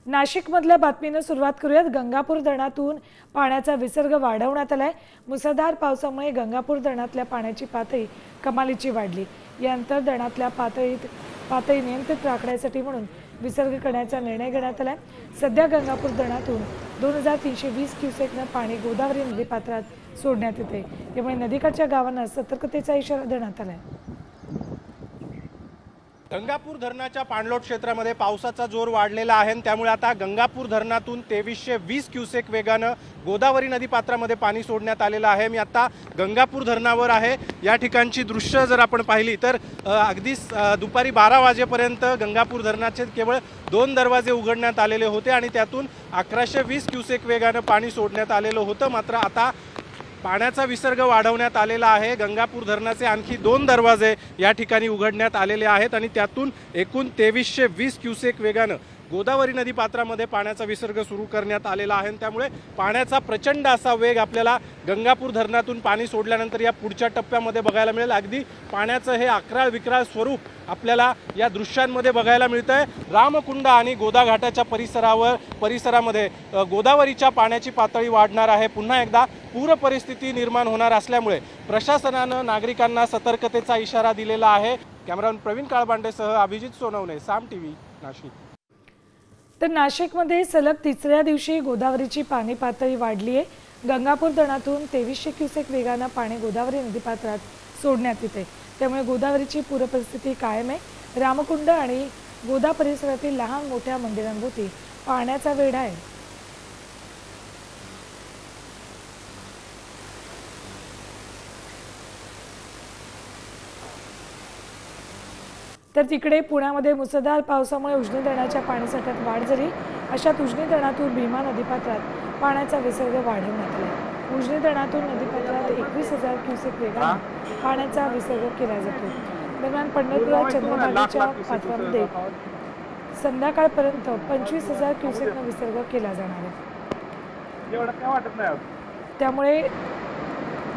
नाशिकमधल्या बातमीनं सुरुवात करूयात। गंगापूर धरणातून पाण्याचा विसर्ग वाढवण्यात आलाय। मुसळधार पावसामुळे गंगापूर धरणातल्या पाण्याची पातळी कमालीची वाढली। यानंतर धरणातल्या पातळी नियंत्रित राखण्यासाठी म्हणून विसर्ग करण्याचा निर्णय घेण्यात आलाय। सध्या गंगापूर धरणातून 2320 क्युसेकनं पाणी गोदावरी नदीपात्रात सोडण्यात येते। यामुळे नदीकाठच्या गावांना सतर्कतेचा इशारा देण्यात आलाय। गंगापूर धरणाच्या पाणलोट क्षेत्रामध्ये पावसाचा जोर वाढलेला आहे। त्यामुळे आता गंगापूर धरणातून 2320 क्युसेक वेगानं गोदावरी नदीपात्रामध्ये पाणी सोडण्यात आलेलं आहे। मी आता गंगापूर धरणावर आहे। या ठिकाणची दृश्य जर आपण पाहिली तर अगदी दुपारी 12 वाजेपर्यंत गंगापूर धरणाचे केवळ 2 दरवाजे उघडण्यात आलेले होते आणि त्यातून 1120 क्युसेक वेगानं पाणी सोडण्यात आलेलं होतं। मात्र आता पाण्याचा विसर्ग वाढवण्यात आलेला आहे। गंगापूर धरणाचे आणखी 2 दरवाजे या ठिकाणी उघडण्यात आलेले आहेत आणि त्यातून एकूण 2320 क्युसेक वेगानं गोदावरी नदीपात्रामध्ये पाण्याचा विसर्ग सुरू करण्यात आलेला आहे। त्यामुळे पाण्याचा प्रचंड असा वेग आपल्याला गंगापूर धरणातून पाणी सोडल्यानंतर या पुढच्या टप्प्यामध्ये बघायला मिळेल। अगदी पाण्याचं हे अकराळ विक्राळ स्वरूप आपल्याला या दृश्यांमध्ये बघायला मिळतंय। रामकुंड आणि गोदाघाटाच्या परिसरामध्ये गोदावरीच्या पाण्याची पातळी वाढणार आहे। पुन्हा एकदा पूर परिस्थिती निर्माण होणार असल्यामुळे प्रशासनानं नागरिकांना सतर्कतेचा इशारा दिलेला आहे। कॅमेरामन प्रवीण काळबांडेसह अभिजित सोनवणे, साम टीव्ही, नाशिक। तर नाशिकमध्ये सलग तिसऱ्या दिवशी गोदावरीची पाणी पातळी वाढली आहे। गंगापूर धरणातून 2300 क्युसेक वेगानं पाणी गोदावरी नदीपात्रात सोडण्यात येते। त्यामुळे गोदावरीची पूरपरिस्थिती कायम आहे। रामकुंड आणि गोदा परिसरातील लहान मोठ्या मंदिरांभोवती पाण्याचा वेढा आहे। तर तिकडे पुण्यामध्ये मुसळधार पावसामुळे उजनी धरणाच्या पाणीसाठ्यात वाढ झाली। अशात उजनी धरणातून भीमा नदीपात्रात पाण्याचा विसर्ग वाढवण्यात आला। उजनी धरणातून नदीपात्रात 21,000 क्युसेक वेगाने पाण्याचा विसर्ग केला जातो। दरम्यान पंढरपुरात चंद्रभागेच्या पात्रामध्ये संध्याकाळपर्यंत 25,000 क्युसेकनं विसर्ग केला जाणार आहे। त्यामुळे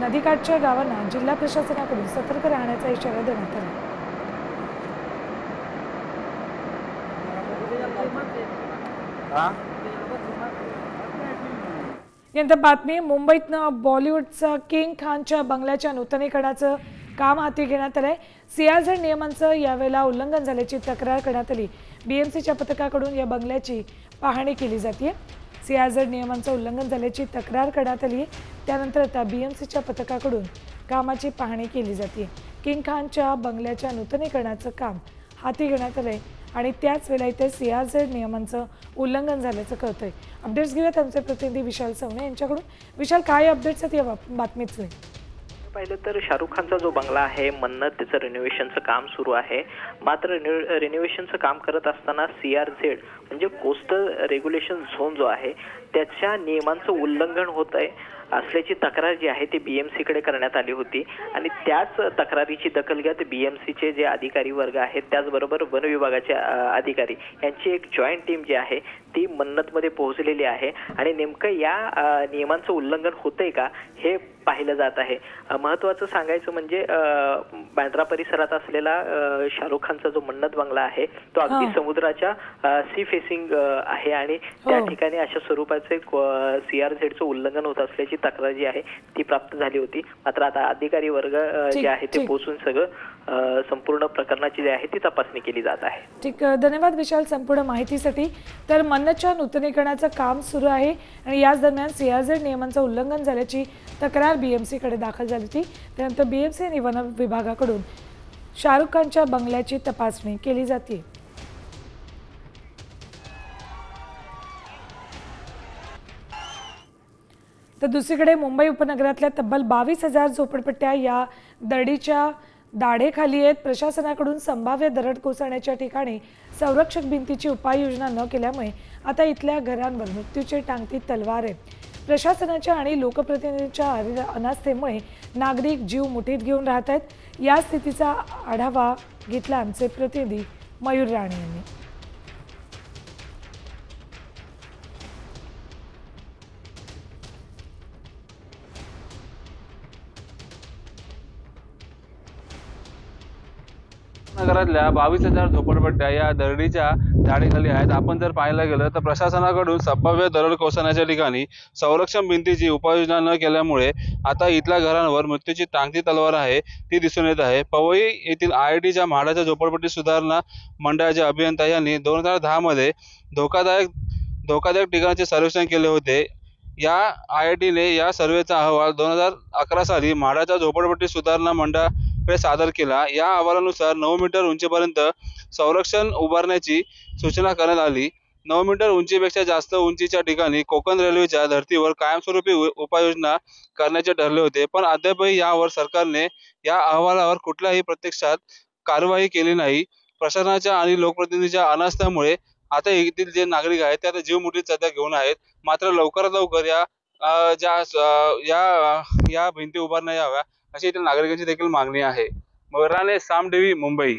नदीकाठच्या गावांना जिल्हा प्रशासनाकडून सतर्क राहण्याचा इशारा देण्यात आला। यानंतर बातमी मुंबईतनं बॉलिवूडचा किंग खानच्या बंगल्याच्या नूतनीकरणाचं काम हाती घेण्यात आलंय। CRZ नियमांचं यावेळेला उल्लंघन झाल्याची तक्रार करण्यात आली। BMCच्या पथकाकडून या बंगल्याची पाहणी केली जाते। CRZ नियमांचं उल्लंघन झाल्याची तक्रार करण्यात आली आहे। त्यानंतर आता BMCच्या पथकाकडून कामाची पाहणी केली जाते। किंग खानच्या बंगल्याच्या नूतनीकरणाचं काम हाती घेण्यात आलंय आणि त्याच वेळेला इथे CRZ नियमांचं उल्लंघन झाल्याचं कळतंय। अपडेट्स घेऊयात आमचे प्रतिनिधी विशाल सवणे यांच्याकडून। विशाल, काय अपडेट्स आहेत या बातमीचे? पाहिलं तर शाहरुख खानचा जो बंगला आहे मन्नत, त्याचं रिनोव्हेशनचं काम सुरू आहे। मात्र रिनोव्हेशनचं काम करत असताना CRZ म्हणजे कोस्टल रेग्युलेशन झोन जो आहे त्याच्या नियमांचं उल्लंघन होत आहे असल्याची तक्रार जी आहे ती BMCकडे करण्यात आली होती आणि त्याच तक्रारीची दखल घेत BMCचे जे अधिकारी वर्ग आहेत त्याचबरोबर वन विभागाचे अधिकारी यांची एक जॉईंट टीम जी आहे ती मन्नतमध्ये पोहोचलेली आहे आणि नेमकं या नियमांचं उल्लंघन होतंय का हे पाहिलं जात आहे। महत्त्वाचं सांगायचं म्हणजे बांद्रा परिसरात असलेला शाहरुख खानचा जो मन्नत बंगला आहे तो अगदी समुद्राच्या सी फेसिंग आहे आणि त्या ठिकाणी अशा स्वरूपाचे CRZचं उल्लंघन होत असल्याची तक्रार जी आहे ती प्राप्त झाली होती। मात्र आता अधिकारी वर्ग जे आहे ते पोहोचून सगळं संपूर्ण प्रकरणाची जी आहे ती तपासणी केली जात आहे। ठीक, धन्यवाद विशाल संपूर्ण माहितीसाठी। तर मन्नतच्या नूतनीकरणाचं काम सुरू आहे आणि याच दरम्यान CRZ नियमांचं उल्लंघन झाल्याची तक्रार BMCकडे दाखल झाली होती। त्यानंतर BMC आणि वन विभागाकडून शाहरुख खानच्या बंगल्याची तपासणी केली जाते। तर दुसरीकडे मुंबई उपनगरातल्या तब्बल 22,000 झोपडपट्ट्या या दरडीच्या दाढेखाली आहेत। प्रशासनाकडून संभाव्य दरड कोसळण्याच्या ठिकाणी संरक्षक भिंतीची उपाययोजना न केल्यामुळे आता इथल्या घरांवर मृत्यूची टांगती तलवार आहे। प्रशासनाच्या आणि लोकप्रतिनिधींच्या अनास्थेमुळे नागरिक जीव मुठीत घेऊन राहत आहेत। या स्थितीचा आढावा घेतला आमचे प्रतिनिधी मयूर राणे यांनी। नगरातल्या 22,000 झोपडपट्ट्या या दरडीच्या झाडीखाली आहेत। आपण जर पाहायला गेलं तर प्रशासनाकडून संभाव्य दरड कोसळण्याच्या ठिकाणी संरक्षण भिंतीची उपाययोजना न केल्यामुळे आता इथल्या घरांवर मृत्यूची टांगती तलवार आहे ती दिसून येत आहे। पवई येथील IITच्या म्हाडाच्या झोपडपट्टी सुधारणा मंडळाचे अभियंता यांनी 2010 मध्ये धोकादायक ठिकाणाचे सर्वेक्षण केले होते। या IITने या सर्वेचा अहवाल 2011 साली म्हाडाच्या झोपडपट्टी सुधारणा मंडळाकडे सादर केला। या अहवालानुसार 9 मीटर उंचीपर्यंत संरक्षण उभारण्याची सूचना करण्यात आली। 9 मीटर उंचीपेक्षा जास्त उंचीच्या ठिकाणी कोकण रेल्वेच्या धर्तीवर कायमस्वरूपी उपाययोजना करण्याचे ठरले होते, पण अद्यापही यावर सरकारने या अहवालावर कुठल्याही प्रत्यक्षात कारवाई केली नाही। प्रशासनाच्या आणि लोकप्रतिनिधींच्या अनास्थेमुळे आता येथील जे नागरिक आहेत ते आता जीव मुठीत सध्या घेऊन आहेत। मात्र लवकरात लवकर या भिंती उभारण्या याव्या अशी येथील नागरिकांची देखील मागणी आहे। मराने साम टीव्ही मुंबई।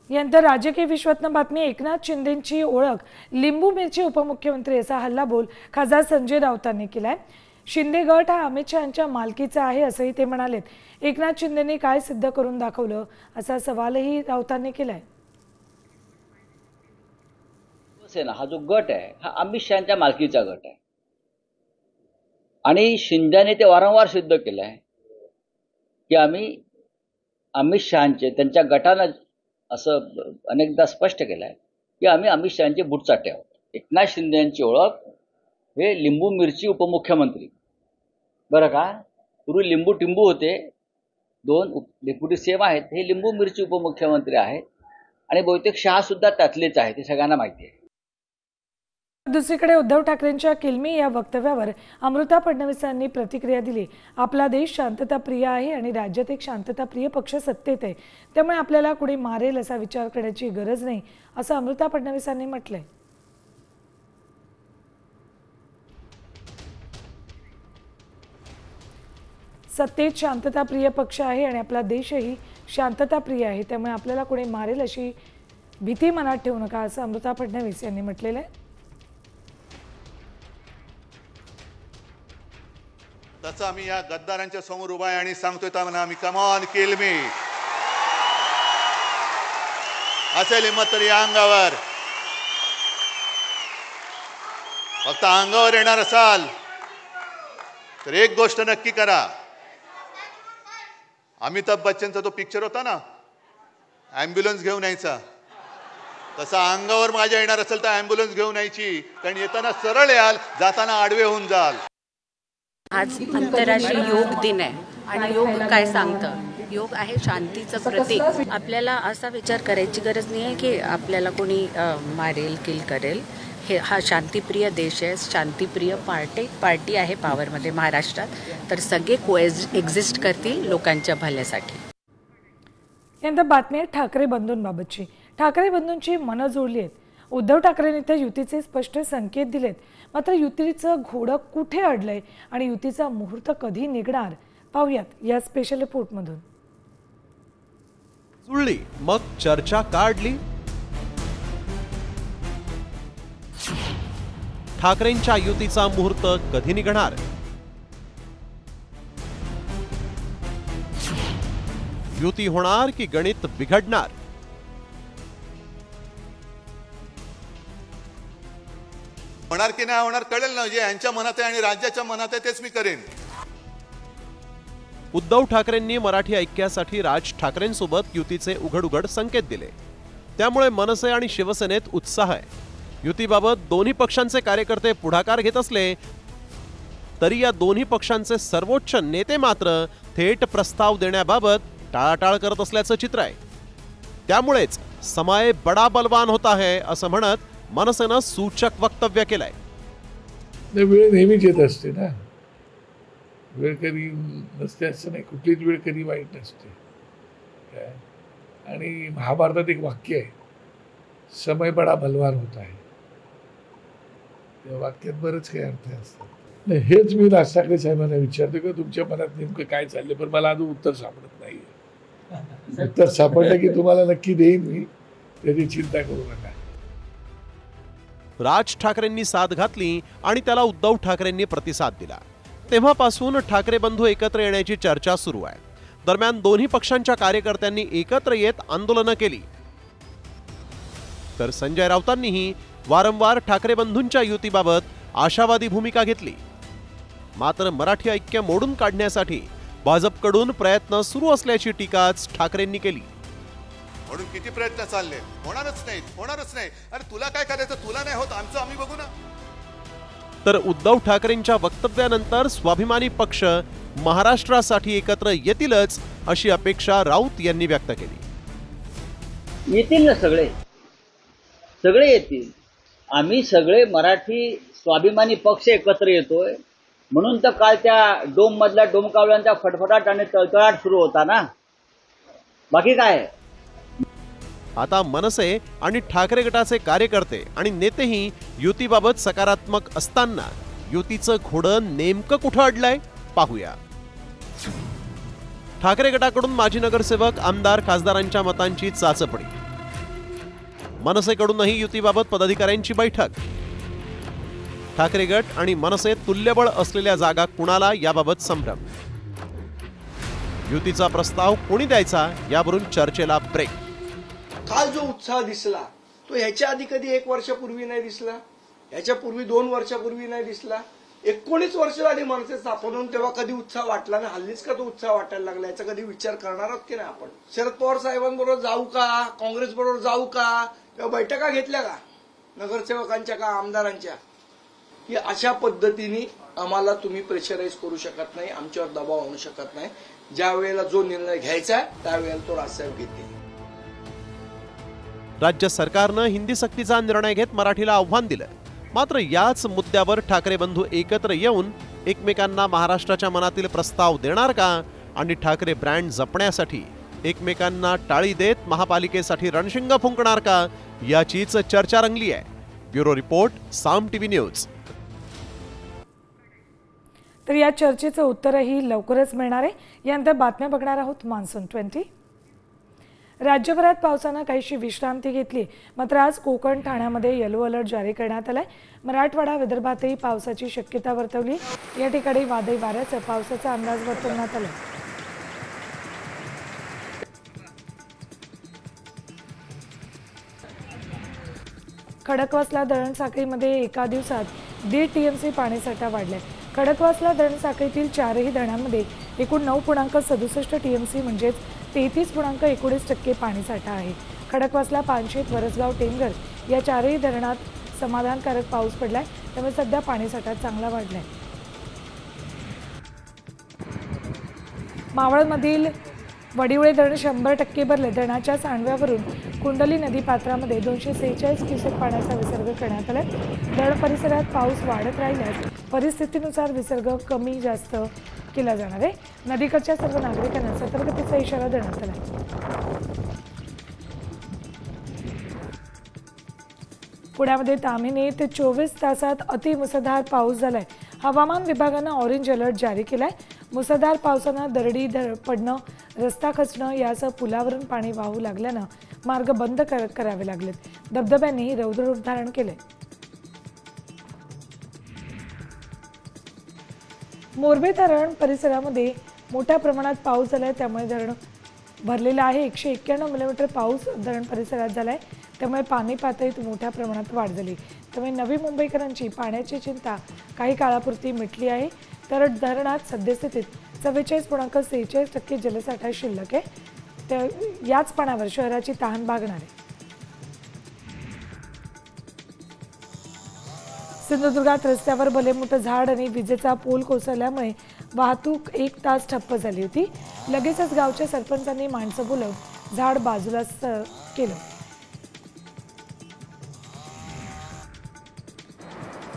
यानंतर राजकीय विश्वातनं बातमी एकनाथ शिंदेंची ओळख लिंबू मिरची उपमुख्यमंत्री असा हल्लाबोल खासदार संजय राऊतांनी केलाय। शिंदे गट हा अमित शहांच्या मालकीचा आहे असंही ते म्हणालेत। एकनाथ शिंदेंनी काय सिद्ध करून दाखवलं असा सवालही राऊतांनी केलाय। शिवसेना हा जो गट आहे हा अमित शहांच्या मालकीचा गट आहे आणि शिंदेने ते वारंवार सिद्ध केलं आहे की आम्ही अमित शहांचे त्यांच्या गटानं असं अनेकदा स्पष्ट केलं आहे की आम्ही अमित शहांचे बुटचाटे आहोत। एकनाथ शिंदे यांची ओळख हे लिंबू मिरची उपमुख्यमंत्री बरं का, पूर्वी लिंबू टिंबू होते, 2 डेप्युटी सीएम आहेत, हे लिंबू मिरची उपमुख्यमंत्री आहेत आणि बहुतेक शहा सुद्धा त्यातलेच आहेत, हे सगळ्यांना माहिती आहे। दुसरीकडे उद्धव ठाकरेंच्या किल्मी या वक्तव्यावर अमृता फडणवीसांनी प्रतिक्रिया दिली। आपला देश शांतताप्रिय आहे आणि राज्यात एक शांतताप्रिय पक्ष सत्तेत आहे, त्यामुळे आपल्याला कुणी मारेल असा विचार करण्याची गरज नाही असं अमृता फडणवीसांनी म्हटलंय। सत्तेत शांतताप्रिय पक्ष आहे आणि आपला देशही शांतताप्रिय आहे, त्यामुळे आपल्याला कुणी मारेल अशी भीती मनात ठेवू नका असं अमृता फडणवीस यांनी म्हटलेलं आहे। तसं आम्ही या गद्दारांच्या समोर उभा आहे आणि सांगतोय त्यांना आम्ही कम ऑन किल मी असेल हिंमत तर या अंगावर, फक्त अंगावर येणार असाल तर एक गोष्ट नक्की करा। अमिताभ बच्चनचा तो पिक्चर होता ना ॲम्ब्युलन्स घेऊन यायचा, तसा अंगावर माझ्या येणार असेल तर ॲम्ब्युलन्स घेऊन यायची, कारण येताना सरळ याल जाताना आडवे होऊन जाल। आज आंतरराष्ट्रीय योग दिन आहे आणि योग काय सांगतं, योग आहे शांतीचं प्रतीक। आपल्याला असा विचार करायची गरज नाही आहे की आपल्याला कोणी मारेल किल करेल। हा शांतिप्रिय देश आहे, शांतिप्रिय पार्टी आहे पॉवरमध्ये महाराष्ट्रात, तर सगळे कोएक्झिस्ट करतील लोकांच्या भल्यासाठी। यानंतर बातमी आहे ठाकरे बंधूंबाबतची। ठाकरे बंधूंची मनं जुळली आहेत। उद्धव ठाकरेंनी तर युतीचे स्पष्ट संकेत दिलेत, मात्र युतीचं घोडं कुठे अडलंय आणि युतीचा मुहूर्त कधी निघणार पाहूयात या स्पेशल रिपोर्टमधून। जुळली मग चर्चा काढली। ठाकरेंच्या युतीचा मुहूर्त कधी निघणार? युती होणार की गणित बिघडणार? होणार की नाही होणार कळेल ना, जे यांच्या मनात आहे आणि राज्याच्या मनात आहे तेच मी करेन। उद्धव ठाकरेंनी मराठी ऐक्यासाठी राज ठाकरेंसोबत युतीचे उघड संकेत दिले, त्यामुळे मनसे आणि शिवसेनेत उत्साह आहे। युतीबाबत दोन्ही पक्षांचे कार्यकर्ते पुढाकार घेत असले तरी या दोन्ही पक्षांचे सर्वोच्च नेते मात्र थेट प्रस्ताव देण्याबाबत टाळाटाळ करत असल्याचं चित्र आहे। त्यामुळेच समय बडा बलवान होता है असं म्हणत मनसेनं सूचक वक्तव्य केलंय। वेळ नेहमीच येत असते ना, वेळ कधी नसते असं नाही, कुठलीच वेळ कधी वाईट नसते। आणि महाभारतात एक वाक्य आहे, समय बडा बलवान होता है, त्या वाक्यात बरंच काही अर्थ असतात। हेच मी राज ठाकरे साहेबांना विचारतो की तुमच्या मनात नेमकं काय चाललंय, पण मला अजून उत्तर सापडत नाहीये। उत्तर सापडलं की तुम्हाला नक्की देईन मी, त्याची चिंता करू नका। राज ठाकरेंनी साथ घातली आणि त्याला उद्धव ठाकरेंनी प्रतिसाद दिला। तेव्हापासून ठाकरे बंधू एकत्र येण्याची चर्चा सुरू आहे। दरम्यान दोन्ही पक्षांच्या कार्यकर्त्यांनी एकत्र येत आंदोलनं केली, तर संजय राऊतांनीही वारंवार ठाकरे बंधूंच्या युतीबाबत आशावादी भूमिका घेतली। मात्र मराठी ऐक्य मोडून काढण्यासाठी भाजपकडून प्रयत्न सुरू असल्याची टीकाच ठाकरेंनी केली। म्हणून किती प्रयत्न चालले, होणारच नाही। अरे तुला काय करायचं, तुला नाही होत, आमचं आम्ही बघू ना। तर उद्धव ठाकरेंच्या वक्तव्यानंतर स्वाभिमानी पक्ष महाराष्ट्रासाठी एकत्र येतीलच अशी अपेक्षा राऊत यांनी व्यक्त केली। येतील ना, सगळे येतील। आम्ही सगळे मराठी स्वाभिमानी पक्ष एकत्र येतोय म्हणून तर काल त्या डोम मधल्या डोमकावळ्यांचा फटफटाट आणि तळतळाट सुरू होता ना, बाकी काय। आता मनसे आणि ठाकरे गटाचे कार्यकर्ते आणि नेतेही युतीबाबत सकारात्मक असताना युतीचं घोडं नेमकं कुठं अडलंय पाहूया। ठाकरे गटाकडून माजी नगरसेवक, आमदार, खासदारांच्या मतांची चाचपणी। मनसेकडूनही युतीबाबत पदाधिकाऱ्यांची बैठक। ठाकरे गट आणि मनसे तुल्यबळ असलेल्या जागा कुणाला याबाबत संभ्रम। युतीचा प्रस्ताव कोणी द्यायचा यावरून चर्चेला ब्रेक। काल जो उत्साह दिसला तो ह्याच्या आधी कधी 1 वर्षापूर्वी नाही दिसला, ह्याच्या पूर्वी 2 वर्षापूर्वी नाही दिसला। 19 वर्ष झाली मनसे स्थापन होऊन, तेव्हा कधी उत्साह वाटला ना, हल्लीच का तो उत्साह वाटायला लागला, याचा कधी विचार करणार आहोत की नाही आपण? शरद पवार साहेबांबरोबर जाऊ का, काँग्रेस बरोबर जाऊ का, तेव्हा बैठका घेतल्या का नगरसेवकांच्या का आमदारांच्या? की अशा पद्धतीने आम्हाला तुम्ही प्रेशराईज करू शकत नाही, आमच्यावर दबाव आणू शकत नाही। ज्या वेळेला जो निर्णय घ्यायचा आहे त्यावेळेला तो राजसाहेब घेतील। राज्य सरकारनं हिंदी सक्तीचा निर्णय घेत मराठीला आव्हान दिलं। मात्र याच मुद्द्यावर ठाकरे बंधू एकत्र येऊन एकमेकांना महाराष्ट्राच्या मनातील प्रस्ताव देणार का आणि ठाकरे ब्रँड जपण्यासाठी एकमेकांना टाळी देत महापालिकेसाठी रणशिंग फुंकणार का याचीच चर्चा रंगली आहे। ब्युरो रिपोर्ट, साम टीव्ही न्यूज। तर या चर्चेचं उत्तरही लवकरच मिळणार आहे। यानंतर बातम्या बघणार आहोत मान्सून 20। राज्यभरात पावसानं काहीशी विश्रांती घेतली, मात्र आज कोकण, ठाण्यामध्ये येलो अलर्ट जारी करण्यात आलाय। मराठवाडा, विदर्भातही पावसाची शक्यता वर्तवली। या ठिकाणी वादळी वाऱ्याचा पावसाचा अंदाज वर्तवण्यात आला। खडकवासला धरण साखळीमध्ये एका दिवसात 1.5 TMC पाणीसाठा वाढलाय। खडकवासला धरण साखळीतील 4ही धरणांमध्ये एकूण 9.67 TMC म्हणजेच 33.19% पाणीसाठा आहे। खडकवासला, पानशेत, वरसगाव, टेमघर या 4ही धरणात समाधानकारक पाऊस पडलाय, त्यामुळे सध्या पाणीसाठा चांगला वाढलाय। मावळमधील वडिवळे धरण 100% भरले। धरणाच्या सांडव्यावरून कुंडली नदीपात्रामध्ये 246 क्युसेक पाण्याचा विसर्ग करण्यात आला। धरण परिसरात पाऊस वाढत राहिल्यास परिस्थितीनुसार विसर्ग कमी जास्त केला जाणार आहे। नदीकडच्या सर्व नागरिकांना सतर्कतेचा इशारा देण्यात आला। पुण्यामध्ये ताम्हिणीत 24 तासात अतिमुसळधार पाऊस झालाय। हवामान विभागानं ऑरेंज अलर्ट जारी केलाय। मुसळधार पावसानं दरडी पडणं, रस्ता खचणं यासह पुलावरून पाणी वाहू लागल्यानं मार्ग बंद करावे लागलेत। धबधब्यांनी रौद्ररूप धारण केले। मोरबे धरण परिसरामध्ये मोठ्या प्रमाणात पाऊस झालाय, त्यामुळे धरण भरलेलं आहे। 191 मिलीमीटर पाऊस धरण परिसरात झालाय, त्यामुळे पाणी पातळीत मोठ्या प्रमाणात वाढ झाली। त्यामुळे नवी मुंबईकरांची पाण्याची चिंता काही काळापुरती मिटली आहे। तर धरणात सद्यस्थितीत 44.46% जलसाठा शिल्लक आहे। तर याच पाण्यावर शहराची तहान भागणार आहे। सिंधुदुर्गात रस्त्यावर भले मोठं झाड आणि विजेचा पोल कोसळल्यामुळे वाहतूक 1 तास ठप्प झाली होती। लगेचच गावच्या सरपंचांनी माणसं बोलवून झाड बाजूला केलं।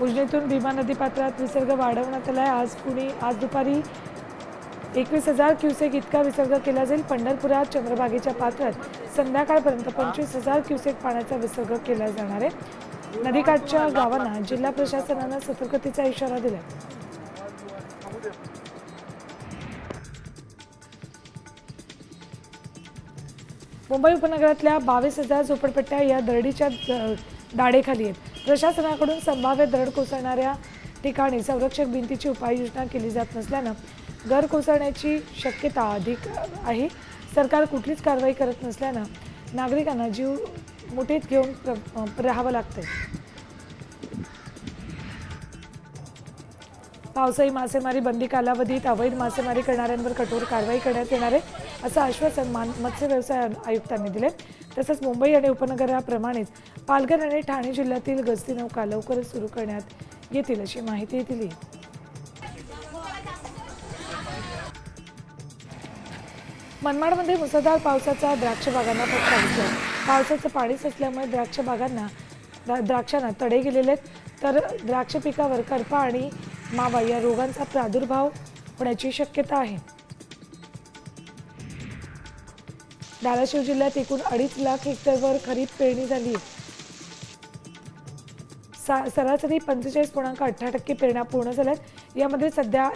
उजनीतून भीमा नदी पात्रात विसर्ग वाढवण्यात आलाय। आज दुपारी 21,000 क्युसेक इतका विसर्ग केला जाईल। पंढरपुरात चंद्रभागेच्या पात्रात संध्याकाळपर्यंत 25,000 क्युसेक पाण्याचा विसर्ग केला जाणार आहे। नदीकाठच्या गावांना जिल्हा प्रशासनानं सतर्कतेचा इशारा दिलाय। मुंबई उपनगरातल्या 22,000 झोपडपट्ट्या या दरडीच्या दाढेखाली आहेत। प्रशासनाकडून संभाव्य दरड कोसळणाऱ्या ठिकाणी संरक्षक भिंतीची उपाययोजना केली जात नसल्यानं घर कोसळण्याची शक्यता अधिक आहे. सरकार कुठलीच कारवाई करत नसल्यानं नागरिकांना जीव मुठीत घेऊन राहावं लागतंय. पावसाळी मासेमारी बंदी कालावधीत अवैध मासेमारी करणाऱ्यांवर कठोर कारवाई करण्यात येणार आहे, असं आश्वासन मत्स्य व्यवसाय आयुक्तांनी दिले. तसंच मुंबई आणि उपनगराप्रमाणेच पालघर आणि ठाणे जिल्ह्यातील गस्ती नौका लवकरच सुरू करण्यात येतील अशी माहिती दिली. मनमाडमध्ये मुसळधार पावसाचा द्राक्ष बागांना फटका बसला. पावसाचं पाणी साचल्यामुळे द्राक्षांना तडे गेलेले आहेत, तर द्राक्ष पिकावर करपा आणि मावा या रोगांचा प्रादुर्भाव होण्याची शक्यता आहे. धाराशिव जिल्ह्यात एकूण 2.5 लाख हेक्टरवर खरीप पेरणी झाली. सरासरी 45.18% पेरण्या पूर्ण झाल्यात. यामध्ये सध्या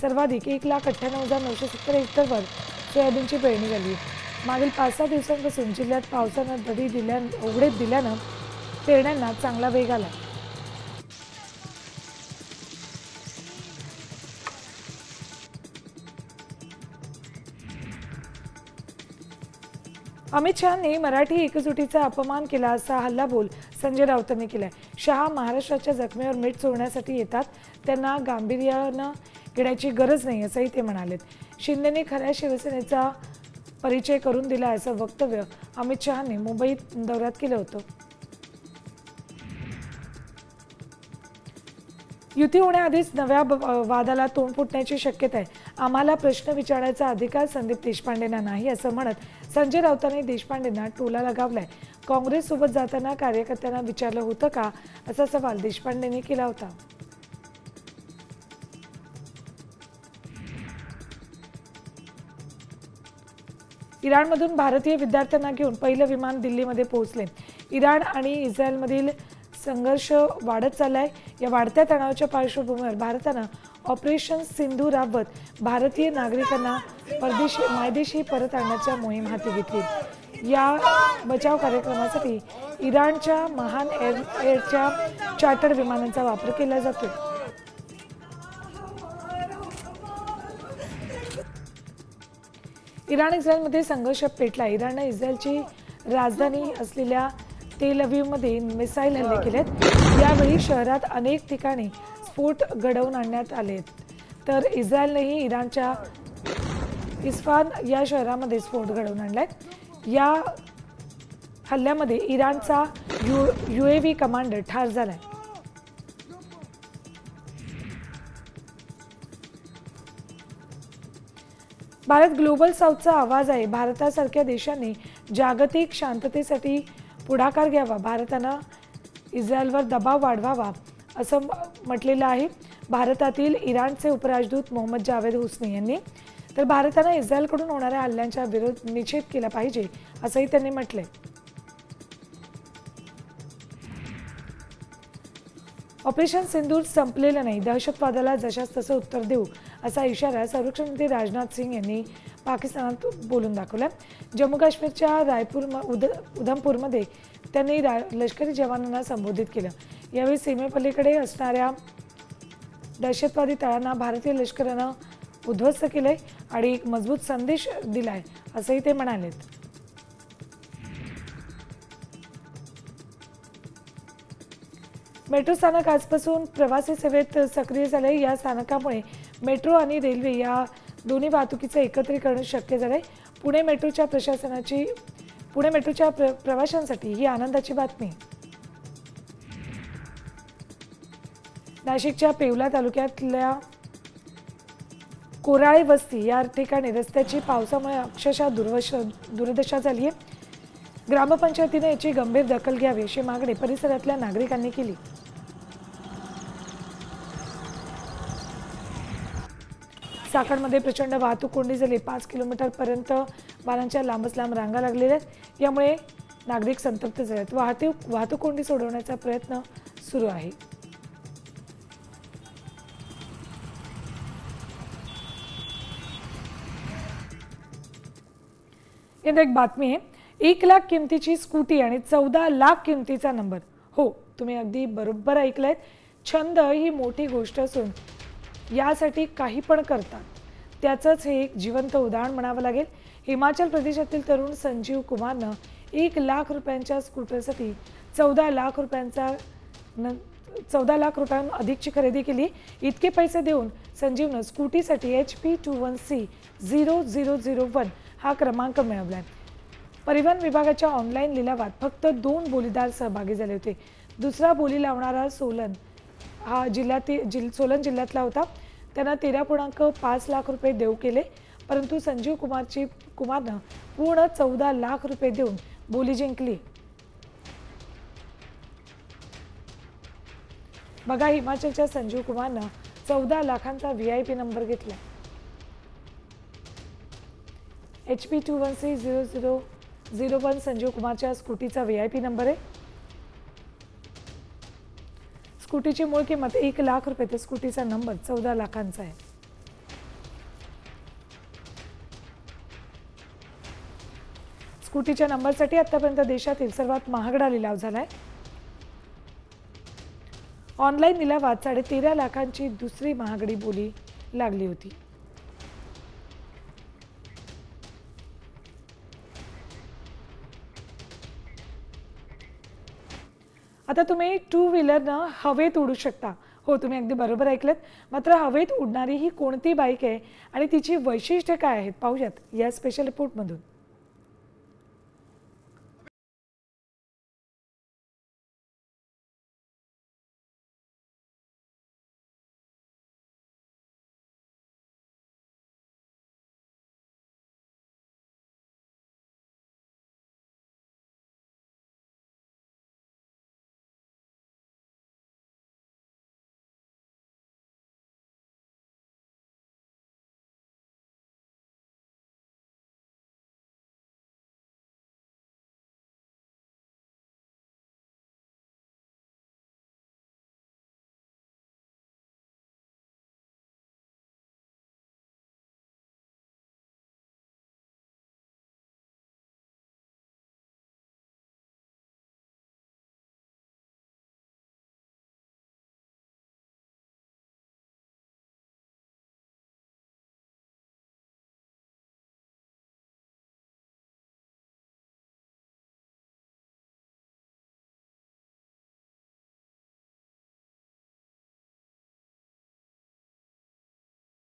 सर्वाधिक 1,98,970 हेक्टरवर सोयाबीनची पेरणी झाली. मागील 5-6 दिवसांपासून जिल्ह्यात पावसानं दडी उघडीप दिल्यानं पेरण्यांना चांगला वेग आला. अमित शहांनी मराठी एकजुटीचा अपमान केला असा हल्लाबोल संजय राऊतांनी केलाय. शहा महाराष्ट्राच्या जखमेवर मीठ चोळण्यासाठी येतात, त्यांना गांभीर्यानं घेण्याची गरज नाही असंही ते म्हणालेत. शिंदेने खऱ्या शिवसेनेचा परिचय करून दिला असं वक्तव्य अमित शहांनी मुंबईत दौऱ्यात केलं होतं. युती होण्याआधीच नव्या वादाला तोंड फुटण्याची शक्यता आहे. आम्हाला प्रश्न विचारण्याचा अधिकार संदीप देशपांडेंना नाही असं म्हणत संजय राऊतांनी देशपांडेंना टोला लगावलाय. काँग्रेससोबत जाताना कार्यकर्त्यांना विचारलं होतं का असा सवाल देशपांडेंनी केला होता. इराणमधून भारतीय विद्यार्थ्यांना घेऊन पहिलं विमान दिल्लीमध्ये पोहोचले. इराण आणि इस्रायलमधील संघर्ष वाढत चाललाय. या वाढत्या तणावाच्या पार्श्वभूमीवर भारतानं ऑपरेशन सिंधू राबवत भारतीय नागरिकांना मायदेशी परत आणण्याची मोहीम हाती घेतली. या बचाव कार्यक्रमासाठी इराणच्या महान एअरच्या चार्टर्ड विमानांचा वापर केला जातो. इराण इस्रायलमध्ये संघर्ष पेटला. इराणनं इस्रायलची राजधानी असलेल्या तेल अवीवमध्ये मिसाईल हल्ले केलेत. यावेळी शहरात अनेक ठिकाणी स्फोट घडवून आणण्यात आले, तर इस्रायलनेही इराणच्या इस्फान या शहरामध्ये स्फोट घडवून आणलाय. या हल्ल्यामध्ये इराणचा UAV कमांडर ठार झालाय. भारत ग्लोबल साऊथचा आवाज आहे. भारतासारख्या देशांनी जागतिक शांततेसाठी पुढाकार घ्यावा. भारतानं इस्रायलवर दबाव वाढवावा असं म्हटलेलं आहे भारतातील इराणचे उपराजदूत मोहम्मद जावेद हुसनी यांनी. तर भारतानं इस्रायलकडून होणाऱ्या हल्ल्यांचा निषेध केला पाहिजे असंही त्यांनी म्हटलंय. ऑपरेशन सिंदूर संपलेलं नाही, दहशतवादाला जशास तसं उत्तर देऊ असा इशारा संरक्षण मंत्री राजनाथ सिंग यांनी पाकिस्तानात बोलून दाखवला. जम्मू काश्मीरच्या उधमपूरमध्ये त्यांनी लष्करी जवानांना संबोधित केलं. यावेळी सीमेपलीकडे असणाऱ्या दहशतवादी तळांना भारतीय लष्करानं उद्ध्वस्त केलंय आणि एक मजबूत संदेश दिलाय असंही ते म्हणालेत. मेट्रो स्थानक आजपासून प्रवासी सेवेत सक्रिय झाले. या स्थानकामुळे मेट्रो आणि रेल्वे या दोन्ही वाहतुकीचं एकत्रीकरण शक्य झालंय. पुणे मेट्रोच्या प्रवाशांसाठी ही आनंदाची बातमी. नाशिकच्या पेवला तालुक्यातल्या कोराळे वस्ती या ठिकाणी रस्त्याची पावसामुळे अक्षरशः दुर्दशा झाली आहे. ग्रामपंचायतीने याची गंभीर दखल घ्यावी अशी मागणी परिसरातल्या नागरिकांनी केली. चाकणमध्ये प्रचंड वाहतूक कोंडी झाली. 5 किलोमीटरपर्यंत वाहनांच्या लांबच लांब रांगा लागलेल्या आहेत. यामुळे नागरिक संतप्त झालेत. वाहतूक कोंडी सोडवण्याचा प्रयत्न सुरू आहे. यात एक बातमी आहे. 1 लाख किमतीची स्कूटी आणि 14 लाख किमतीचा नंबर. हो, तुम्ही अगदी बरोबर ऐकलंय. छंद ही मोठी गोष्ट असून यासाठी काही पण करतात. त्याचंच हे एक जिवंत उदाहरण म्हणावं लागेल. हिमाचल प्रदेशातील तरुण संजीव कुमारनं 1 लाख रुपयांच्या स्कूटरसाठी 14 लाख रुपयांहून अधिकची खरेदी केली. इतके पैसे देऊन संजीवनं स्कूटीसाठी HP21C0001 हा क्रमांक मिळवलाय. परिवहन विभागाच्या ऑनलाईन लिलावात फक्त 2 बोलीदार सहभागी झाले होते. दुसरा बोली लावणारा सोलन जिल्ह्यातला होता. त्यांना 13.5 लाख रुपये देऊ केले, परंतु संजीव कुमारनं पूर्ण 14 लाख रुपये देऊन बोली जिंकली. बघा, हिमाचलच्या संजीव कुमारनं 14 लाखांचा VIP नंबर घेतला. HP21C0001 संजीव कुमारच्या स्कूटीचा VIP नंबर आहे. स्कूटीची मूळ किंमत 1 लाख रुपये तर स्कूटीचा नंबर 14 लाखांचा आहे. स्कूटीच्या नंबरसाठी आतापर्यंत देशातील सर्वात महागडा लिलाव झालाय. ऑनलाईन लिलावात 13.5 लाखांची दुसरी महागडी बोली लागली होती. आता तुम्ही 2 व्हीलरनं हवेत उडू शकता. हो, तुम्ही अगदी बरोबर ऐकलत. मात्र हवेत उडणारी ही कोणती बाईक आहे आणि तिची वैशिष्ट्ये काय आहेत पाहूयात या स्पेशल रिपोर्टमधून.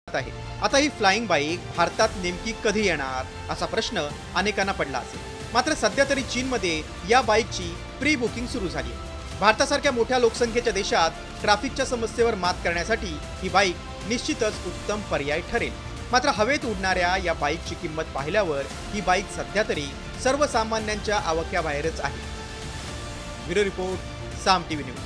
आहे. आता ही फ्लाइंग बाईक भारतात नेमकी कधी येणार असा प्रश्न अनेकांना पडला असेल. मात्र सध्या तरी चीनमध्ये या बाईकची प्री बुकिंग सुरू झाली आहे. भारतासारख्या मोठ्या लोकसंख्येच्या देशात ट्रॅफिकच्या समस्येवर मात करण्यासाठी ही बाईक निश्चितच उत्तम पर्याय ठरेल. मात्र हवेत उडणाऱ्या या बाईकची किंमत पाहिल्यावर ही बाईक सध्या तरी सर्वसामान्यांच्या आवाक्याबाहेरच आहे. ब्युरो रिपोर्ट, साम TV न्यूज.